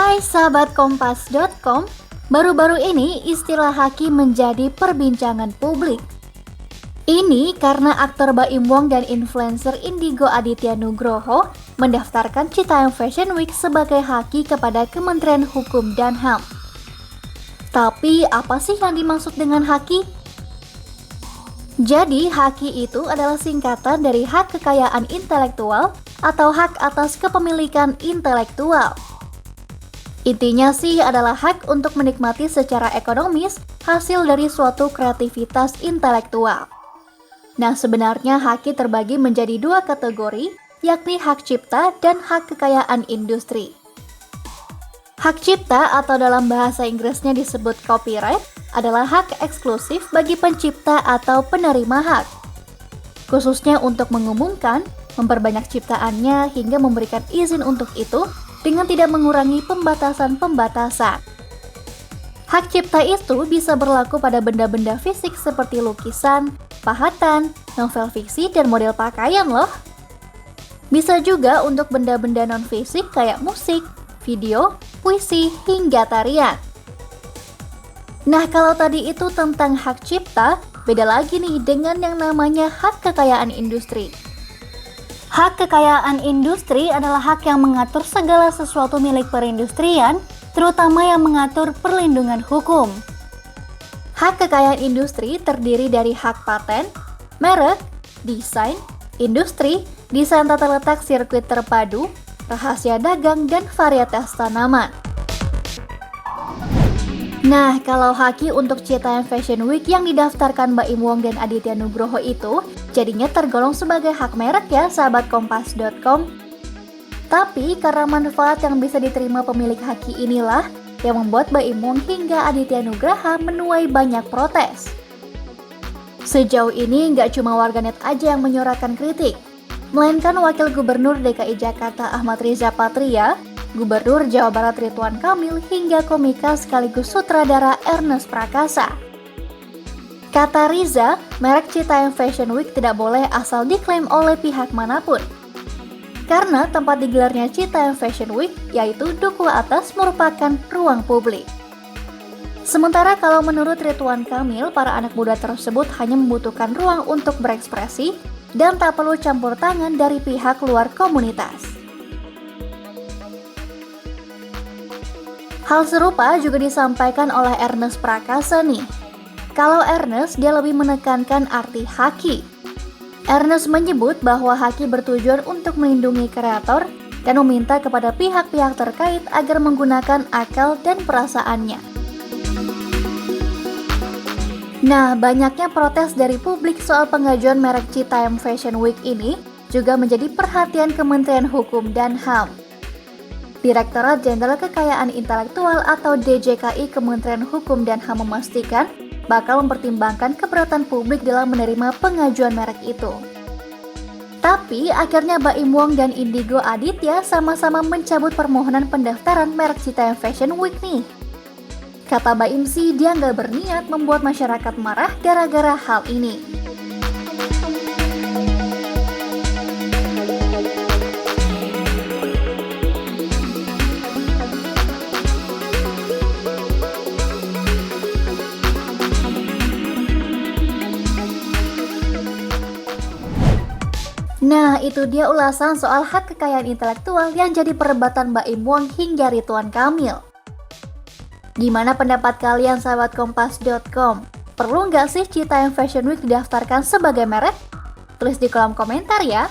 Hai sahabat Kompas.com, baru-baru ini istilah haki menjadi perbincangan publik. Ini karena aktor Baim Wong dan influencer Indigo Aditya Nugroho mendaftarkan Citayam Fashion Week sebagai haki kepada Kementerian Hukum dan HAM. Tapi apa sih yang dimaksud dengan haki? Jadi haki itu adalah singkatan dari hak kekayaan intelektual atau hak atas kepemilikan intelektual. Intinya sih adalah hak untuk menikmati secara ekonomis hasil dari suatu kreativitas intelektual. Nah, sebenarnya haki terbagi menjadi dua kategori, yakni hak cipta dan hak kekayaan industri. Hak cipta atau dalam bahasa Inggrisnya disebut copyright adalah hak eksklusif bagi pencipta atau penerima hak, khususnya untuk mengumumkan, memperbanyak ciptaannya hingga memberikan izin untuk itu dengan tidak mengurangi pembatasan-pembatasan. Hak cipta itu bisa berlaku pada benda-benda fisik seperti lukisan, pahatan, novel fiksi, dan model pakaian loh. Bisa juga untuk benda-benda non-fisik kayak musik, video, puisi, hingga tarian. Nah, kalau tadi itu tentang hak cipta, beda lagi nih dengan yang namanya hak kekayaan industri. Hak kekayaan industri adalah hak yang mengatur segala sesuatu milik perindustrian, terutama yang mengatur perlindungan hukum. Hak kekayaan industri terdiri dari hak paten, merek, desain, industri, desain tata letak sirkuit terpadu, rahasia dagang, dan varietas tanaman. Nah, kalau haki untuk Citayam Fashion Week yang didaftarkan Baim Wong dan Aditya Nugroho itu jadinya tergolong sebagai hak merek ya sahabat Kompas.com. Tapi karena manfaat yang bisa diterima pemilik haki inilah yang membuat Baim Wong hingga Aditya Nugroho menuai banyak protes. Sejauh ini nggak cuma warganet aja yang menyuarakan kritik, melainkan Wakil Gubernur DKI Jakarta Ahmad Riza Patria, Gubernur Jawa Barat Ridwan Kamil, hingga komika sekaligus sutradara Ernest Prakasa. Kata Riza, merek Citayam Fashion Week tidak boleh asal diklaim oleh pihak manapun. Karena tempat digelarnya Citayam Fashion Week, yaitu Duku Atas, merupakan ruang publik. Sementara kalau menurut Ridwan Kamil, para anak muda tersebut hanya membutuhkan ruang untuk berekspresi dan tak perlu campur tangan dari pihak luar komunitas. Hal serupa juga disampaikan oleh Ernest Prakasa nih. Kalau Ernest, dia lebih menekankan arti haki. Ernest menyebut bahwa haki bertujuan untuk melindungi kreator dan meminta kepada pihak-pihak terkait agar menggunakan akal dan perasaannya. Nah, banyaknya protes dari publik soal pengajuan merek Citayam Fashion Week ini juga menjadi perhatian Kementerian Hukum dan HAM. Direktorat Jenderal Kekayaan Intelektual atau DJKI Kementerian Hukum dan HAM memastikan bakal mempertimbangkan keberatan publik dalam menerima pengajuan merek itu. Tapi akhirnya Baim Wong dan Indigo Aditya sama-sama mencabut permohonan pendaftaran merek Citayam Fashion Week nih. Kata Baim sih dia nggak berniat membuat masyarakat marah gara-gara hal ini. Nah, itu dia ulasan soal hak kekayaan intelektual yang jadi perdebatan Baim Wong hingga Ridwan Kamil. Gimana pendapat kalian sahabat Kompas.com? Perlu nggak sih Citayam Fashion Week didaftarkan sebagai merek? Tulis di kolom komentar ya.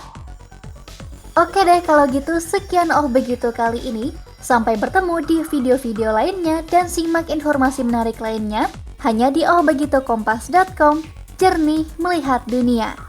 Oke deh kalau gitu sekian Oh Begitu kali ini. Sampai bertemu di video-video lainnya dan simak informasi menarik lainnya hanya di ohbegitukompas.com. Jernih melihat dunia.